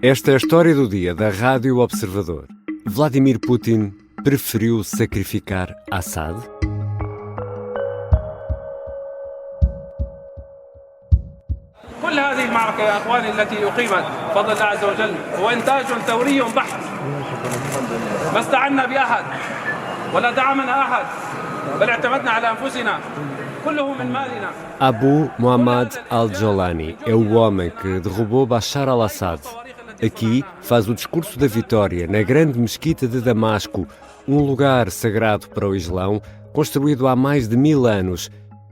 Esta é a história do dia da Rádio Observador. Vladimir Putin preferiu sacrificar Assad? كل هذه المعركة يا أخواني التي أقيمت بفضل الله عز وجل هو إنتاج ثوري بحت. ما استعنا بأحد ولا دعمنا أحد بل اعتمدنا على أنفسنا. كله من مالنا. Abu Muhammad al-Jolani é o homem que derrubou Bashar al-Assad. Aqui faz o discurso da vitória na grande mesquita de Damasco, um lugar sagrado para o Islão, construído há mais de 1000 anos.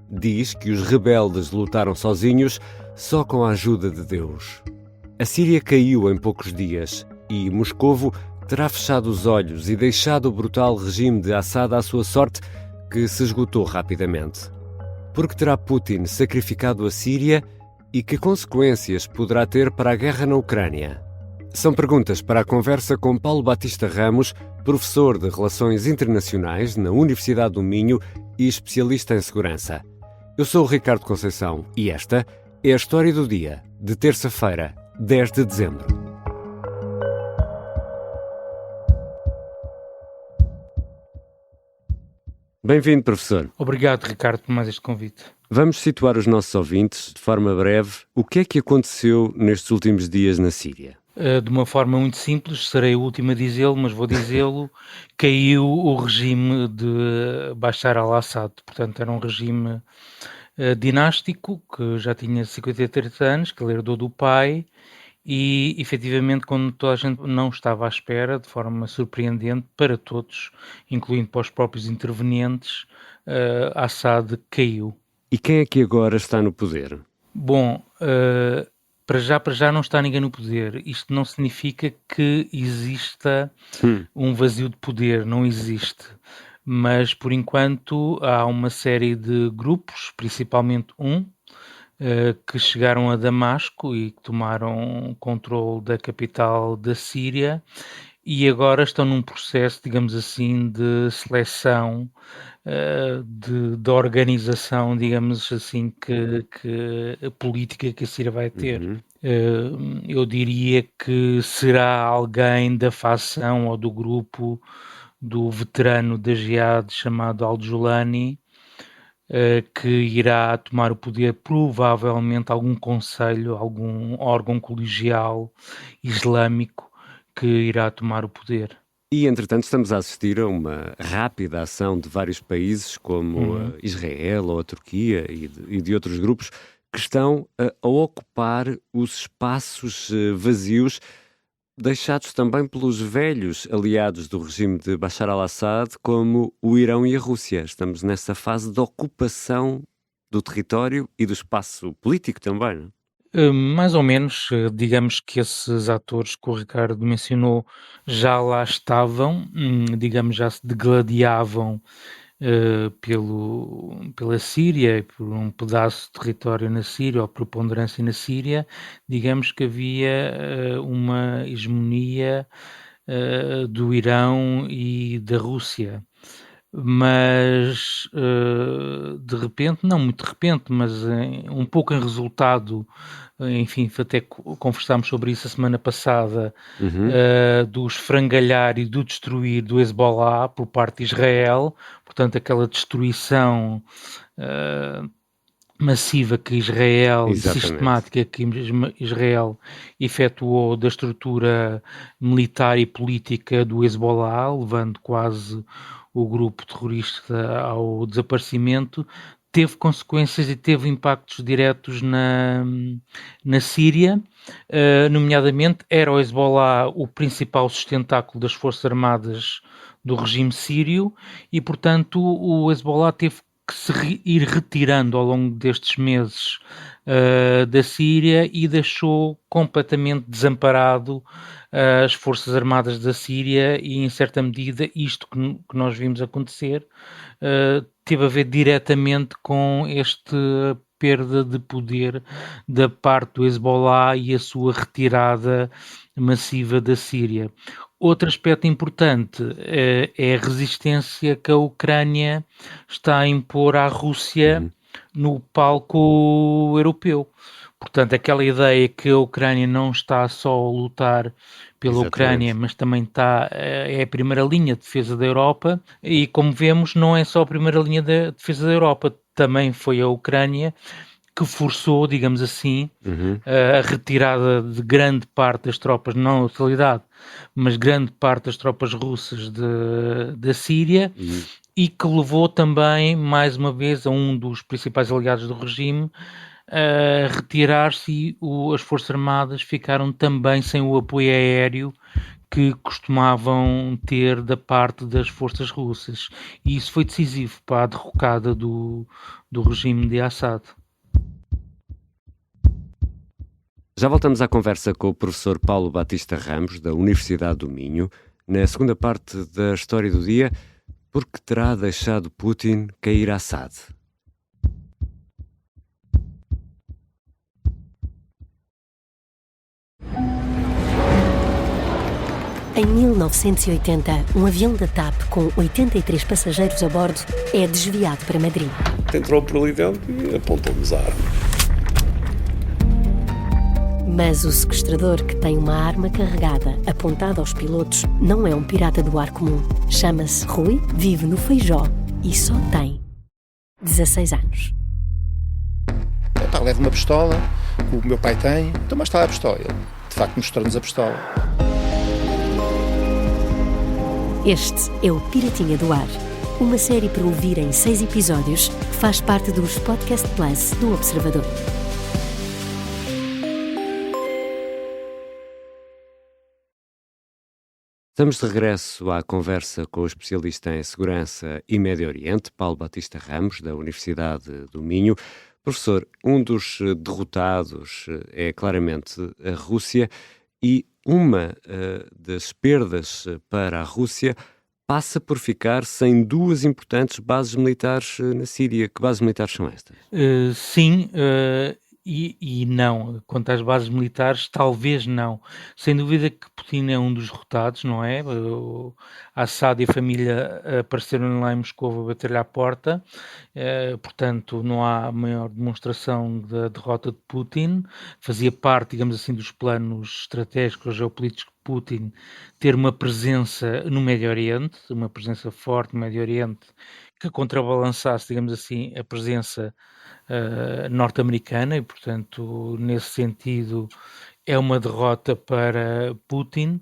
Diz que os rebeldes lutaram sozinhos, só com a ajuda de Deus. A Síria caiu em poucos dias e Moscovo terá fechado os olhos e deixado o brutal regime de Assad à sua sorte, que se esgotou rapidamente. Por que terá Putin sacrificado a Síria e que consequências poderá ter para a guerra na Ucrânia? São perguntas para a conversa com Paulo Batista Ramos, professor de Relações Internacionais na Universidade do Minho e especialista em segurança. Eu sou o Ricardo Conceição e esta é a história do dia, de terça-feira, 10 de dezembro. Bem-vindo, professor. Obrigado, Ricardo, por mais este convite. Vamos situar os nossos ouvintes, de forma breve, o que é que aconteceu nestes últimos dias na Síria? De uma forma muito simples, serei o último a dizê-lo, mas vou dizê-lo, caiu o regime de Bashar al-Assad. Portanto, era um regime dinástico, que já tinha 53 anos, que ele herdou do pai, e, efetivamente, quando toda a gente não estava à espera, de forma surpreendente para todos, incluindo para os próprios intervenientes, Assad caiu. E quem é que agora está no poder? Bom, para já não está ninguém no poder. Isto não significa que exista um vazio de poder, não existe. Mas, por enquanto, há uma série de grupos, principalmente que chegaram a Damasco e que tomaram controle da capital da Síria e agora estão num processo, digamos assim, de seleção, de organização, digamos assim, que a política que a Síria vai ter. Eu diria que será alguém da facção ou do grupo do veterano da Jihad chamado al-Jolani, que irá tomar o poder, provavelmente algum conselho, algum órgão colegial islâmico que irá tomar o poder. E, entretanto, estamos a assistir a uma rápida ação de vários países, como Israel ou a Turquia e de outros grupos, que estão a ocupar os espaços vazios deixados também pelos velhos aliados do regime de Bashar al-Assad, como o Irão e a Rússia. Estamos nessa fase de ocupação do território e do espaço político também, não é? Mais ou menos, digamos que esses atores que o Ricardo mencionou já lá estavam, digamos, já se degladiavam pela Síria, por um pedaço de território na Síria, ou preponderância na Síria. Digamos que havia uma hegemonia do Irão e da Rússia. Mas de repente, não muito de repente, mas um pouco em resultado, enfim, até conversámos sobre isso a semana passada, do esfrangalhar e do destruir do Hezbollah por parte de Israel, portanto aquela destruição massiva que Israel, sistemática que Israel efetuou da estrutura militar e política do Hezbollah, levando quase o grupo terrorista ao desaparecimento, teve consequências e teve impactos diretos na Síria, nomeadamente era o Hezbollah o principal sustentáculo das forças armadas do regime sírio e, portanto, o Hezbollah teve que se ir retirando ao longo destes meses da Síria e deixou completamente desamparado as forças armadas da Síria e, em certa medida, isto que nós vimos acontecer teve a ver diretamente com esta perda de poder da parte do Hezbollah e a sua retirada massiva da Síria. Outro aspecto importante é a resistência que a Ucrânia está a impor à Rússia no palco europeu. Portanto, aquela ideia que a Ucrânia não está só a lutar pela Ucrânia, mas também é a primeira linha de defesa da Europa, e como vemos, não é só a primeira linha de defesa da Europa, também foi a Ucrânia que forçou, digamos assim, a retirada de grande parte das tropas, não na totalidade, mas grande parte das tropas russas da Síria, e que levou também, mais uma vez, a um dos principais aliados do regime a retirar-se, e as Forças Armadas ficaram também sem o apoio aéreo que costumavam ter da parte das forças russas. E isso foi decisivo para a derrocada do regime de Assad. Já voltamos à conversa com o professor Paulo Batista Ramos, da Universidade do Minho, na segunda parte da História do Dia, porque terá deixado Putin cair Assad. Em 1980, um avião da TAP com 83 passageiros a bordo é desviado para Madrid. Entrou por ali dentro e apontou-nos a arma. Mas o sequestrador, que tem uma arma carregada apontada aos pilotos, não é um pirata do ar comum. Chama-se Rui, vive no Feijó e só tem 16 anos. Leva uma pistola, que o meu pai tem, então mas está a pistola. Ele, de facto, mostrou-nos a pistola. Este é o Piratinha do Ar, uma série para ouvir em 6 episódios que faz parte dos Podcast Plus do Observador. Estamos de regresso à conversa com o especialista em segurança e Médio Oriente, Paulo Batista Ramos, da Universidade do Minho. Professor, um dos derrotados é claramente a Rússia, e uma das perdas para a Rússia passa por ficar sem duas importantes bases militares na Síria. Que bases militares são estas? Sim, e não. Quanto às bases militares, talvez não. Sem dúvida que Putin é um dos derrotados, não é? O Assad e a família apareceram lá em Moscou a bater-lhe à porta, portanto não há maior demonstração da derrota de Putin. Fazia parte, digamos assim, dos planos estratégicos geopolíticos de Putin ter uma presença no Médio Oriente, uma presença forte no Médio Oriente, que contrabalançasse, digamos assim, a presença norte-americana, e portanto nesse sentido é uma derrota para Putin.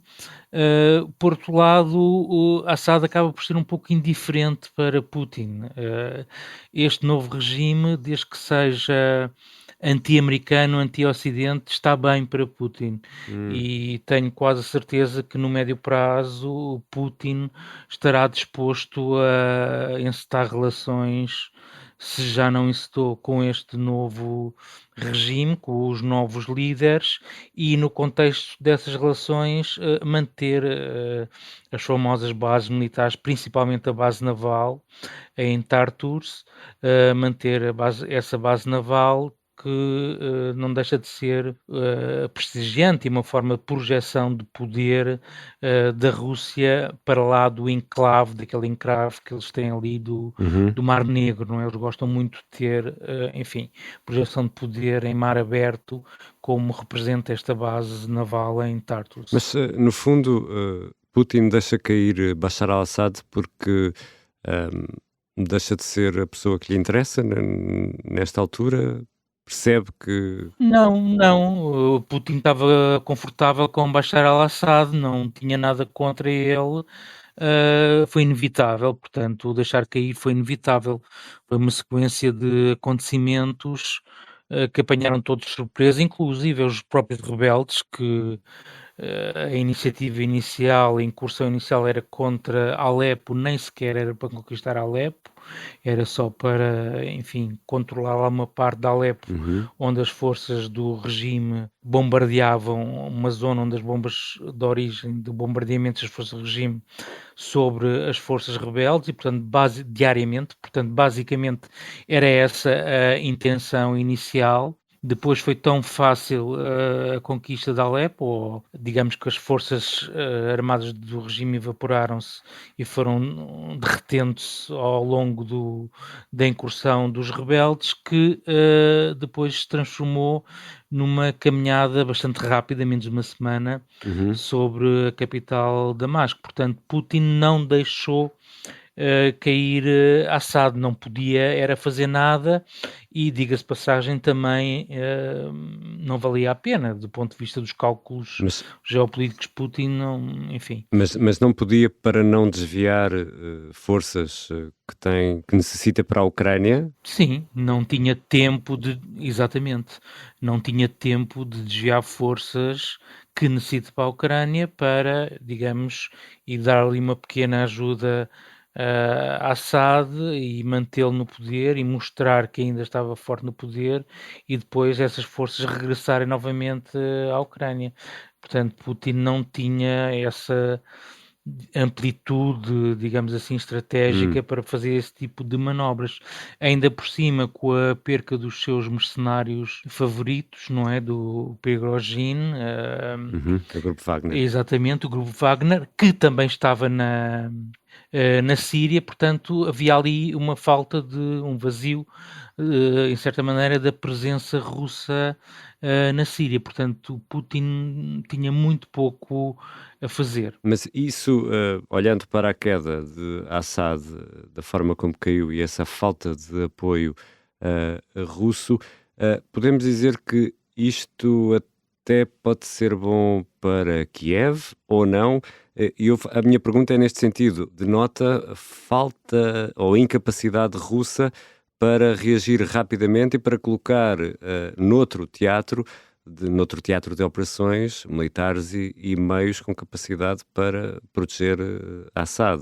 Por outro lado, o Assad acaba por ser um pouco indiferente para Putin. Este novo regime, desde que seja anti-americano, anti-ocidente, está bem para Putin. E tenho quase a certeza que no médio prazo Putin estará disposto a encetar relações, se já não encetou, com este novo regime, com os novos líderes, e no contexto dessas relações manter as famosas bases militares, principalmente a base naval em Tartus, manter essa base naval que não deixa de ser prestigiante e uma forma de projeção de poder da Rússia para lá do enclave, daquele enclave que eles têm ali do Mar Negro, não é? Eles gostam muito de ter, enfim, projeção de poder em mar aberto, como representa esta base naval em Tartus. Mas, no fundo, Putin deixa cair Bashar al-Assad porque deixa de ser a pessoa que lhe interessa nesta altura? Percebe que... Não. Putin estava confortável com Bashar al-Assad, não tinha nada contra ele. Foi inevitável, portanto, deixar cair foi inevitável. Foi uma sequência de acontecimentos que apanharam todos de surpresa, inclusive os próprios rebeldes, que a iniciativa inicial, a incursão inicial era contra Alepo, nem sequer era para conquistar Alepo, era só para, enfim, controlar lá uma parte de Alepo, onde as forças do regime bombardeavam uma zona onde as bombas de origem de bombardeamento das forças do regime sobre as forças rebeldes, e portanto diariamente, portanto basicamente era essa a intenção inicial. Depois foi tão fácil a conquista de Alepo, ou digamos que as forças armadas do regime evaporaram-se e foram derretendo-se ao longo da incursão dos rebeldes, que depois se transformou numa caminhada bastante rápida, menos de uma semana, sobre a capital Damasco. Portanto, Putin não deixou cair Assad, não podia era fazer nada, e diga-se passagem também não valia a pena do ponto de vista dos cálculos geopolíticos. Putin não, enfim. Mas não podia, para não desviar forças que necessita para a Ucrânia? Sim, não tinha tempo exatamente, não tinha tempo de desviar forças que necessita para a Ucrânia para, digamos, e dar ali uma pequena ajuda a Assad e mantê-lo no poder e mostrar que ainda estava forte no poder, e depois essas forças regressarem novamente à Ucrânia. Portanto, Putin não tinha essa amplitude, digamos assim, estratégica para fazer esse tipo de manobras. Ainda por cima, com a perca dos seus mercenários favoritos, não é? Do Prigozhin. O Grupo Wagner. Exatamente, o Grupo Wagner, que também estava na Síria. Portanto, havia ali uma falta de um vazio, em certa maneira, da presença russa na Síria. Portanto, Putin tinha muito pouco a fazer. Mas isso, olhando para a queda de Assad, da forma como caiu, e essa falta de apoio russo, podemos dizer que isto até pode ser bom para Kiev ou não? A minha pergunta é neste sentido: denota falta ou incapacidade russa para reagir rapidamente e para colocar noutro teatro de operações militares e meios com capacidade para proteger Assad.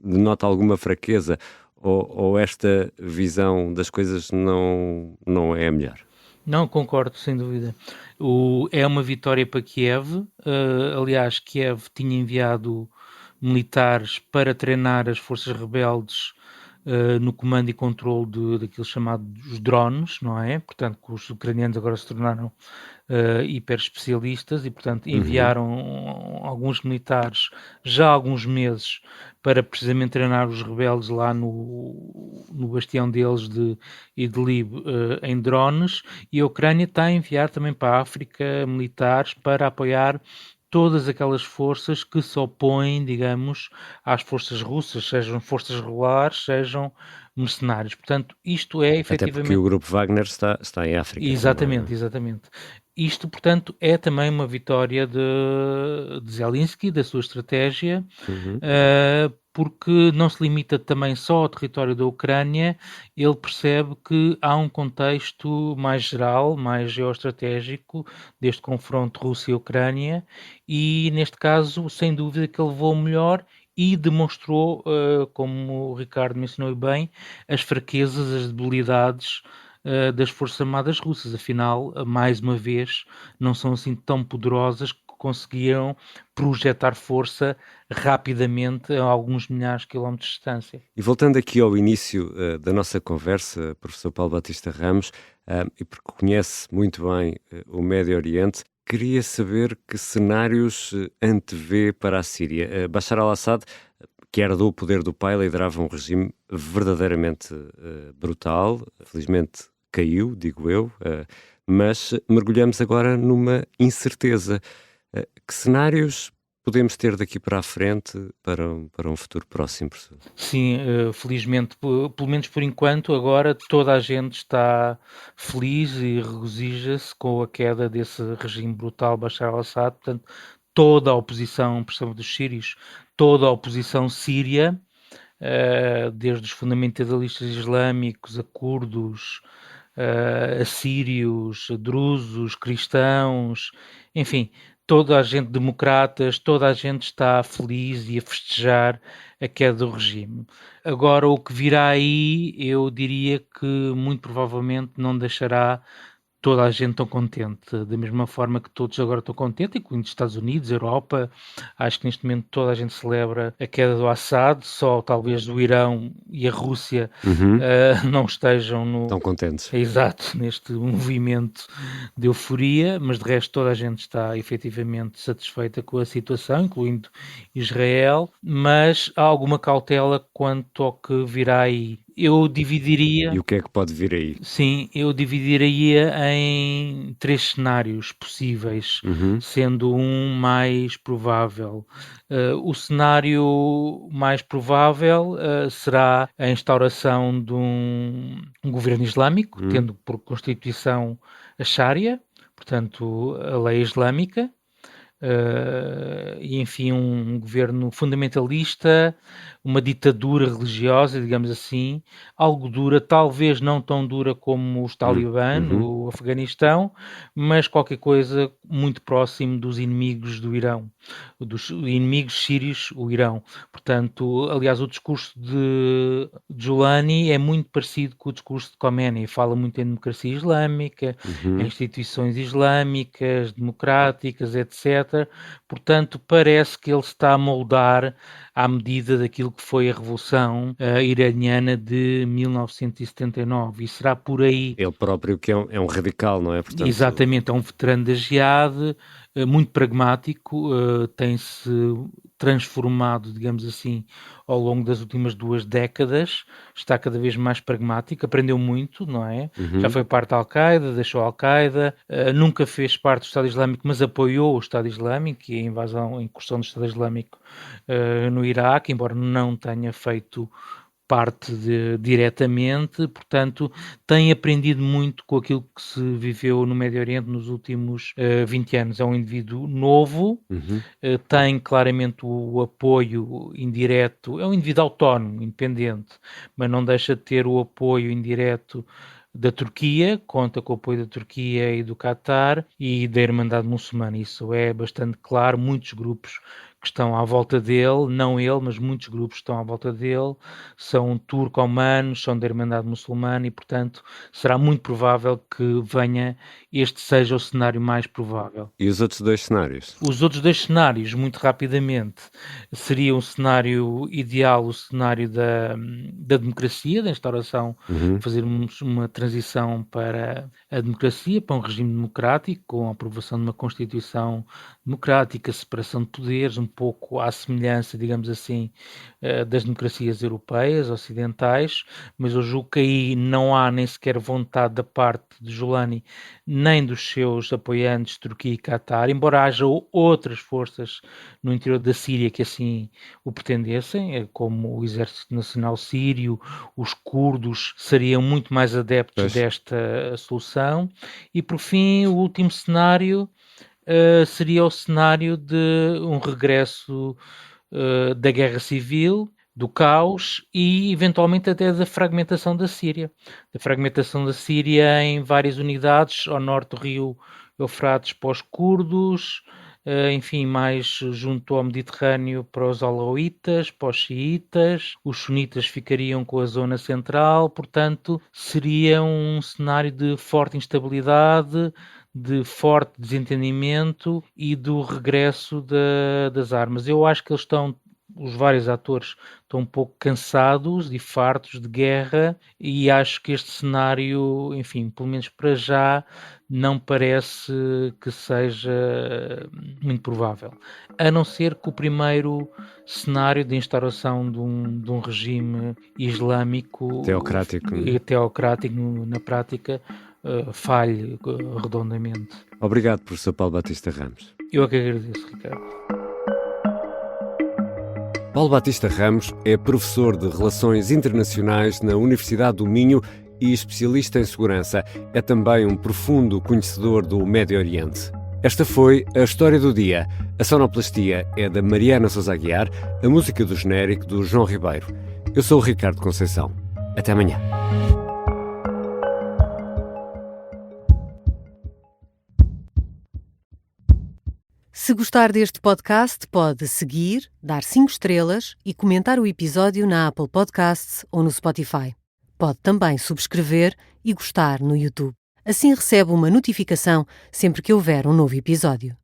Denota alguma fraqueza, ou esta visão das coisas não é a melhor? Não, concordo, sem dúvida. É uma vitória para Kiev. Aliás, Kiev tinha enviado militares para treinar as forças rebeldes no comando e controle daquilo chamado drones, não é? Portanto, que os ucranianos agora se tornaram hiper especialistas, e portanto enviaram alguns militares já há alguns meses para precisamente treinar os rebeldes lá no bastião deles de Idlib em drones. E a Ucrânia está a enviar também para a África militares para apoiar todas aquelas forças que se opõem, digamos, às forças russas, sejam forças regulares, sejam mercenários. Portanto, isto é efetivamente... Até porque o Grupo Wagner está em África. Exatamente, exatamente. Isto, portanto, é também uma vitória de Zelensky, da sua estratégia, porque não se limita também só ao território da Ucrânia. Ele percebe que há um contexto mais geral, mais geoestratégico deste confronto Rússia-Ucrânia, e neste caso, sem dúvida, que ele levou o melhor e demonstrou, como o Ricardo mencionou bem, as fraquezas, as debilidades das Forças Armadas Russas. Afinal, mais uma vez, não são assim tão poderosas, que conseguiram projetar força rapidamente a alguns milhares de quilómetros de distância. E voltando aqui ao início da nossa conversa, professor Paulo Batista Ramos, e porque conhece muito bem o Médio Oriente, queria saber que cenários antevê para a Síria. Bashar al-Assad, que herdou o poder do pai, liderava um regime verdadeiramente brutal. Felizmente caiu, digo eu, mas mergulhamos agora numa incerteza. Que cenários podemos ter daqui para a frente para um futuro próximo, professor? Sim, felizmente, pelo menos por enquanto, agora toda a gente está feliz e regozija-se com a queda desse regime brutal Bashar al-Assad. Portanto, toda a oposição, por exemplo, dos sírios, toda a oposição síria, desde os fundamentalistas islâmicos a curdos, assírios, drusos, cristãos, enfim, toda a gente, democratas, toda a gente está feliz e a festejar a queda do regime. Agora, o que virá aí, eu diria que muito provavelmente não deixará toda a gente tão contente, da mesma forma que todos agora estão contentes, incluindo Estados Unidos, Europa. Acho que neste momento toda a gente celebra a queda do Assad, só talvez o Irão e a Rússia não estejam Estão contentes. Exato, neste movimento de euforia, mas de resto toda a gente está efetivamente satisfeita com a situação, incluindo Israel, mas há alguma cautela quanto ao que virá aí. Eu dividiria... E o que é que pode vir aí? Sim, eu dividiria em 3 cenários possíveis, sendo um mais provável. O cenário mais provável será a instauração de um governo islâmico, tendo por Constituição a Sharia, portanto a lei islâmica, e enfim um governo fundamentalista, uma ditadura religiosa, digamos assim, algo dura, talvez não tão dura como os Talibã no Afeganistão, mas qualquer coisa muito próximo dos inimigos do Irão, dos inimigos sírios, o Irão. Portanto, aliás, o discurso de Giuliani é muito parecido com o discurso de Khomeini, fala muito em democracia islâmica, em instituições islâmicas, democráticas, etc. Portanto, parece que ele está a moldar à medida daquilo que foi a Revolução iraniana de 1979, e será por aí. Ele próprio que é um radical, não é? Portanto... Exatamente, é um veterano da Jihad, muito pragmático, tem-se transformado, digamos assim, ao longo das últimas 2 décadas, está cada vez mais pragmático, aprendeu muito, não é? Já foi parte da Al-Qaeda, deixou a Al-Qaeda, nunca fez parte do Estado Islâmico, mas apoiou o Estado Islâmico e a incursão do Estado Islâmico no Iraque, embora não tenha feito parte diretamente, portanto, tem aprendido muito com aquilo que se viveu no Médio Oriente nos últimos 20 anos. É um indivíduo novo, tem claramente o apoio indireto, é um indivíduo autónomo, independente, mas não deixa de ter o apoio indireto da Turquia, conta com o apoio da Turquia e do Qatar e da Irmandade Muçulmana. Isso é bastante claro, muitos grupos que estão à volta dele, não ele, mas muitos grupos estão à volta dele, são turco-omanos, são da Irmandade Muçulmana e, portanto, será muito provável que este seja o cenário mais provável. E os outros 2 cenários? Os outros 2 cenários, muito rapidamente, seria um cenário ideal, o cenário da democracia, da instauração, fazermos uma transição para a democracia, para um regime democrático, com a aprovação de uma Constituição democrática, separação de poderes, um pouco à semelhança, digamos assim, das democracias europeias, ocidentais, mas eu julgo que aí não há nem sequer vontade da parte de Giuliani, nem dos seus apoiantes, Turquia e Qatar, embora haja outras forças no interior da Síria que assim o pretendessem, como o Exército Nacional Sírio, os curdos seriam muito mais adeptos desta solução. E, por fim, o último cenário seria o cenário de um regresso da guerra civil, do caos e, eventualmente, até da fragmentação da Síria. Da fragmentação da Síria em várias unidades, ao norte do rio Eufrates para os curdos, enfim, mais junto ao Mediterrâneo para os alauítas, para os xiitas, os sunitas ficariam com a zona central, portanto, seria um cenário de forte instabilidade, de forte desentendimento e do regresso das armas. Eu acho que os vários atores estão um pouco cansados e fartos de guerra e acho que este cenário, enfim, pelo menos para já, não parece que seja muito provável. A não ser que o primeiro cenário de instauração de um regime islâmico teocrático na prática falhe redondamente. Obrigado, professor Paulo Batista Ramos. Eu é que agradeço, Ricardo. Paulo Batista Ramos é professor de Relações Internacionais na Universidade do Minho e especialista em segurança. É também um profundo conhecedor do Médio Oriente. Esta foi a História do Dia. A sonoplastia é da Mariana Sousa Aguiar, a música do genérico do João Ribeiro. Eu sou o Ricardo Conceição. Até amanhã. Se gostar deste podcast, pode seguir, dar 5 estrelas e comentar o episódio na Apple Podcasts ou no Spotify. Pode também subscrever e gostar no YouTube. Assim recebe uma notificação sempre que houver um novo episódio.